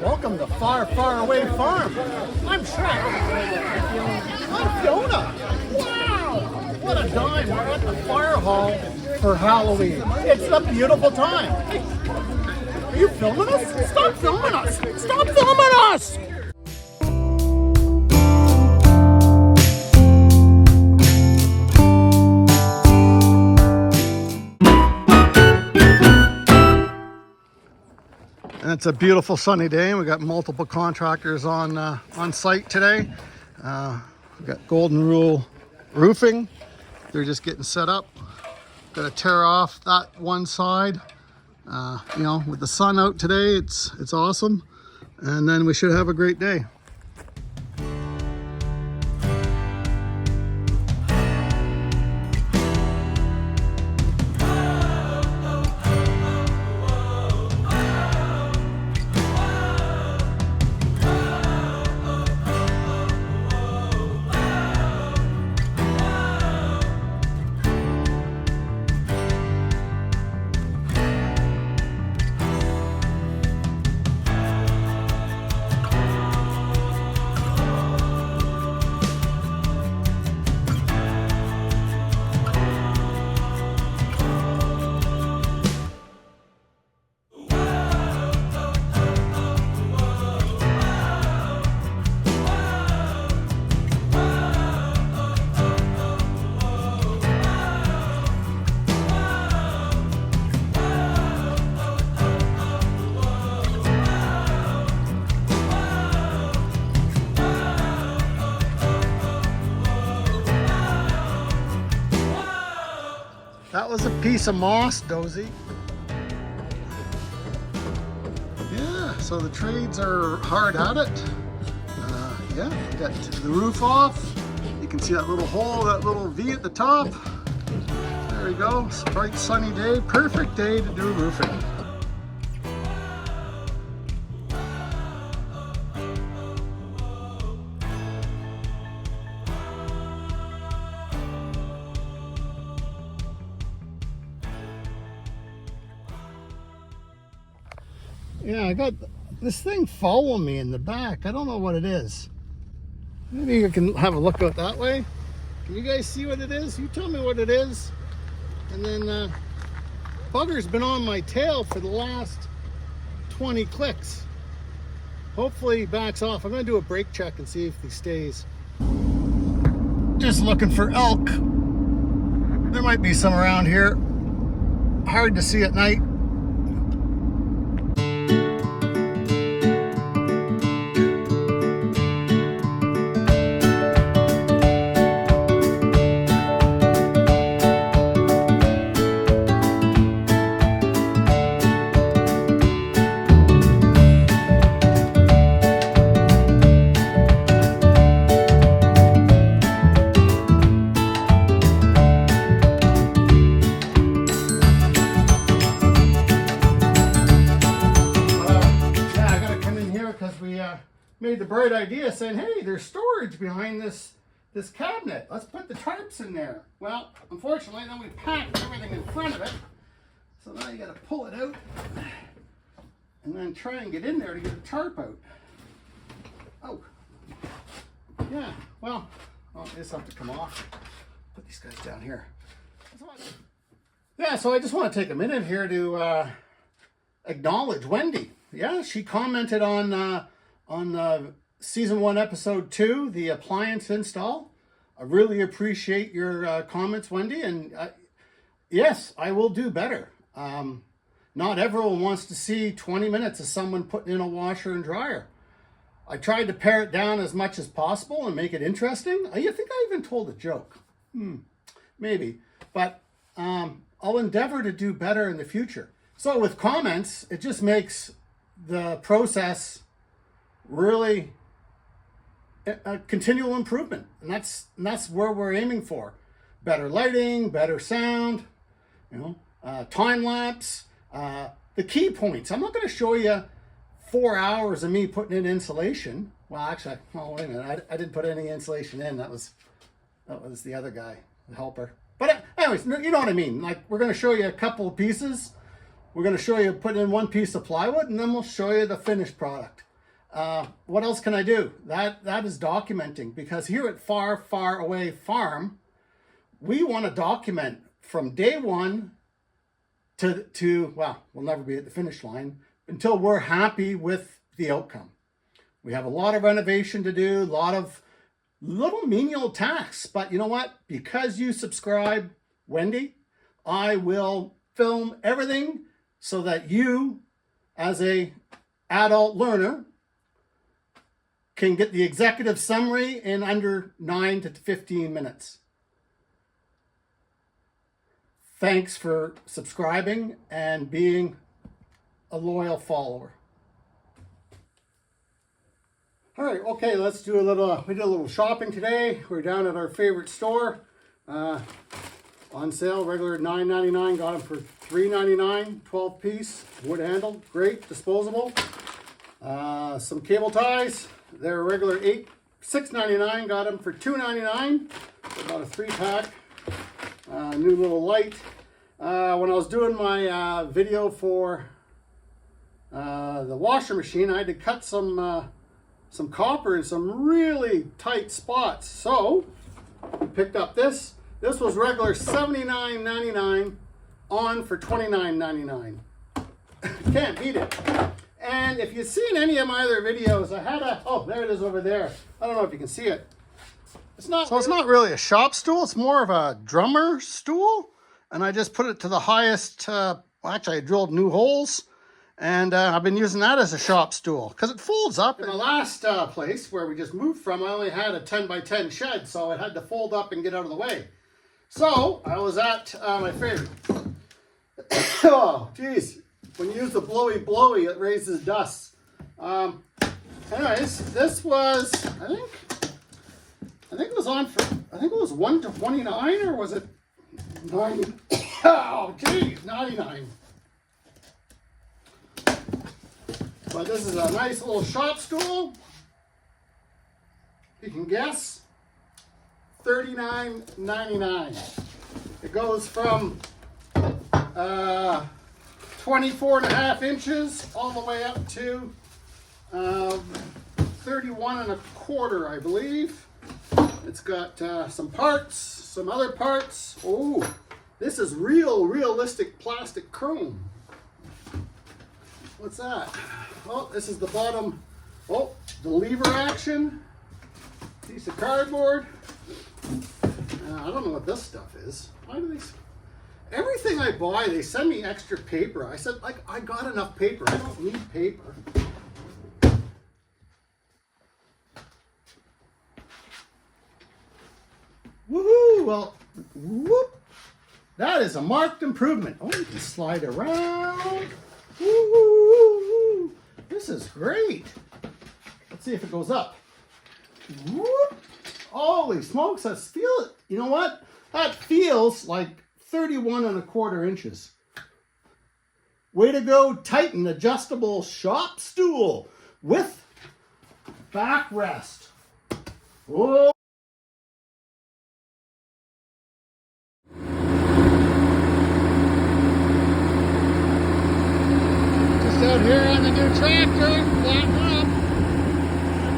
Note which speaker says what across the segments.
Speaker 1: Welcome to Far, Far Away Farm. I'm Shrek. I'm Fiona. Wow! What a dime. We're at the fire hall for Halloween. It's a beautiful time. Hey, are you filming us? Stop filming us! Stop filming us! And it's a beautiful sunny day, and we got multiple contractors on site today. We got Golden Rule Roofing. They're just getting set up. Got to tear off that one side. You know, with the sun out today, it's awesome. And then we should have a great day. That was a piece of moss, Dozy. Yeah, so the trades are hard at it. Yeah, got the roof off. You can see that little hole, that little V at the top. There we go. It's a bright sunny day. Perfect day to do roofing. Yeah, I got this thing following me in the back. I don't know what it is. Maybe you can have a look out that way. Can you guys see what it is? You tell me what it is. And then bugger's been on my tail for the last 20 clicks. Hopefully he backs off. I'm gonna do a brake check and see if he stays. Just looking for elk. There might be some around here. Hard to see at night. Made the bright idea saying, hey, there's storage behind this cabinet. Let's put the tarps in there. Well, unfortunately, then we packed everything in front of it. So now you got to pull it out and then try and get in there to get the tarp out. Oh, yeah, well, this will have to come off. Put these guys down here. Yeah, so I just want to take a minute here to acknowledge Wendy. Yeah, she commented on season 1, episode 2, the appliance install. I really appreciate your comments, Wendy, and yes, I will do better. Not everyone wants to see 20 minutes of someone putting in a washer and dryer. I tried to pare it down as much as possible and make it interesting. I think I even told a joke. Maybe, but I'll endeavor to do better in the future. So with comments, it just makes the process really a continual improvement, and that's where we're aiming for. Better lighting, better sound, you know, time lapse, the key points. I'm not going to show you 4 hours of me putting in insulation. Well, actually, oh wait a minute, I didn't put any insulation in. That was the other guy, the helper. But anyways, you know what I mean. Like, we're going to show you a couple of pieces. We're going to show you putting in one piece of plywood, and then we'll show you the finished product. What else can I do? That is documenting, because here at Far, Far Away Farm, we want to document from day one to well, we'll never be at the finish line until we're happy with the outcome. We have a lot of renovation to do, a lot of little menial tasks, but you know what? Because you subscribe, Wendy, I will film everything so that you, as a adult learner, can get the executive summary in under 9 to 15 minutes. Thanks for subscribing and being a loyal follower. All right, okay, let's do we did a little shopping today. We're down at our favorite store. On sale, regular $9.99, got them for $3.99, 12 piece, wood handled, great, disposable. Some cable ties, they're regular $6.99, got them for $2.99, about a 3-pack. New little light. When I was doing my video for the washer machine, I had to cut some copper in some really tight spots. So I picked up this. This was regular $79.99, on for $29.99. Can't beat it. And if you've seen any of my other videos, I had oh, there it is over there. I don't know if you can see it. It's not really a shop stool. It's more of a drummer stool. And I just put it to the highest, well, actually I drilled new holes. And I've been using that as a shop stool because it folds up. In the last place where we just moved from, I only had a 10 by 10 shed, so it had to fold up and get out of the way. So I was at my favorite. Oh, geez. When you use the blowy, it raises dust. Anyways, this was, I think it was on for, I think it was 1 to 29, or was it 90? Oh, geez, 99. But this is a nice little shop stool. You can guess, $39.99. It goes from 24.5 inches all the way up to 31.25, I believe. It's got some parts, some other parts. Oh, this is realistic plastic chrome. What's that? Oh, this is the bottom. Oh, the lever action. Piece of cardboard. I don't know what this stuff is. Why do they? Everything I buy, they send me extra paper. I said, like, I got enough paper. I don't need paper. Woohoo! Well, whoop. That is a marked improvement. Oh, you can slide around. Woo! This is great. Let's see if it goes up. Whoop! Holy smokes, let's feel it. You know what? That feels like 31.25 inches. Way to go, Titan adjustable shop stool with backrest. Whoa! Out here on the new tractor, flattening up. I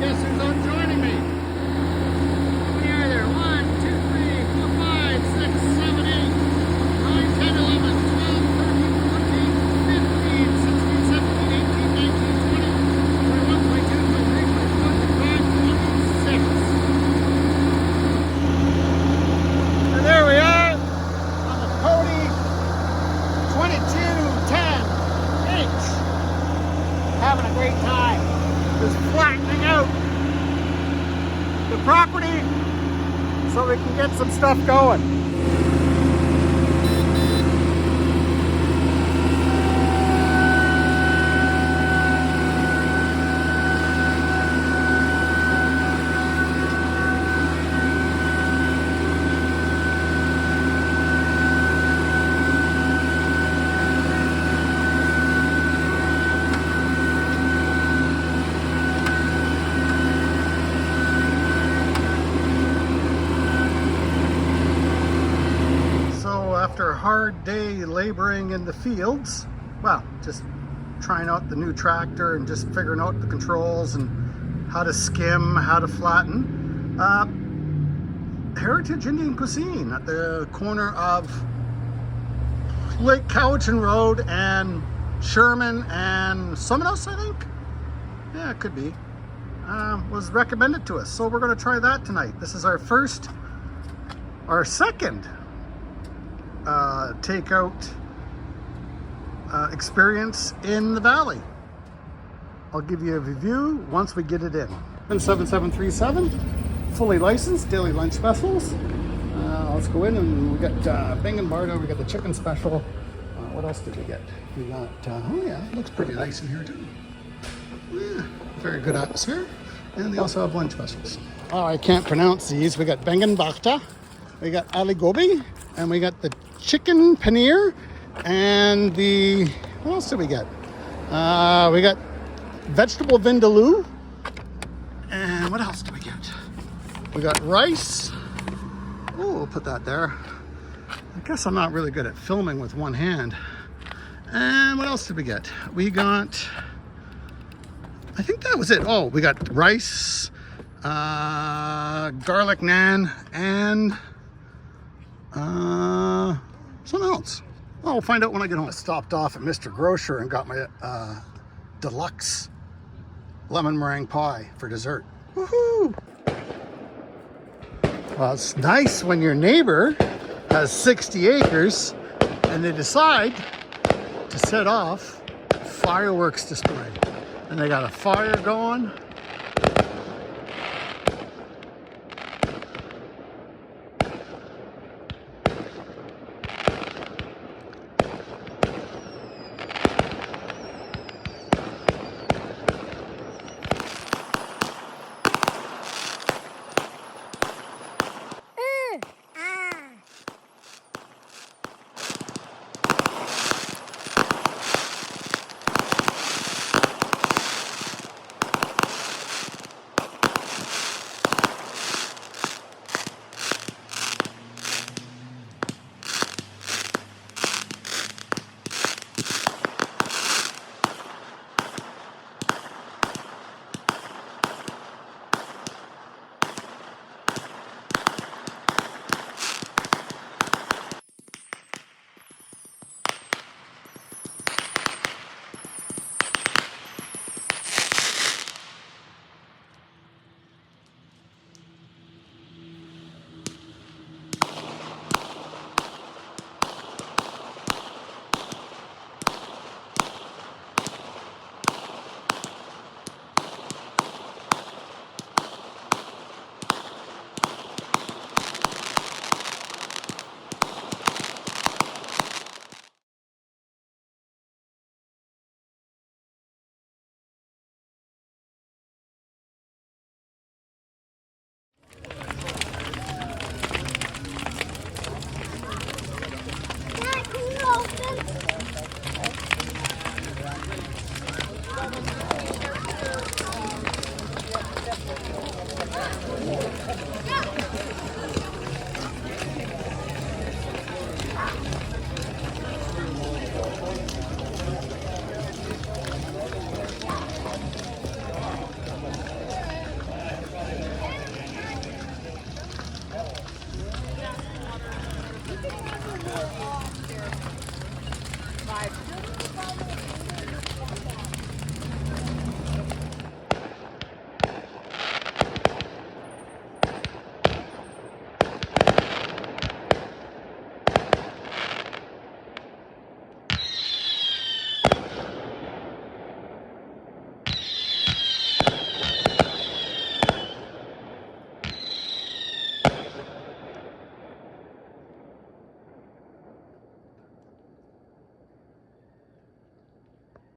Speaker 1: guess who's on joining me? How many are there? 1, 2, 3, 4, 5, 6, 7, 8, 9, 10, 11, 12, 13, 14, 15, 16, 17, 18, 19, 20, 21, 22, 23, 24, 25, 26. And there we are on the Cody 2210H. Having a great time, just flattening out the property so we can get some stuff going. After a hard day laboring in the fields, well, just trying out the new tractor and just figuring out the controls and how to skim, how to flatten. Heritage Indian Cuisine at the corner of Lake Cowichan Road and Sherman and someone else, I think. Yeah, it could be. Was recommended to us, so we're going to try that tonight. This is our second takeout experience in the valley. I'll give you a review once we get it in. 7737, fully licensed, daily lunch specials. Let's go in, and we got Bing and Bardo. We got the chicken special. What else did we get? We got, oh yeah, it looks pretty nice in here too. Yeah, very good atmosphere. And they also have lunch specials. Oh, I can't pronounce these. We got Bengan Bakta, we got Ali Gobi, and we got the chicken paneer, and the, what else did we get? We got vegetable vindaloo, and what else did we get? We got rice. Oh, we'll put that there. I guess I'm not really good at filming with one hand. And what else did we get? We got, I think that was it. Oh, we got rice, garlic naan, and something else. Oh, we'll find out when I get home. I stopped off at Mr. Grocer and got my deluxe lemon meringue pie for dessert. Woohoo! Well, it's nice when your neighbor has 60 acres and they decide to set off fireworks display. And they got a fire going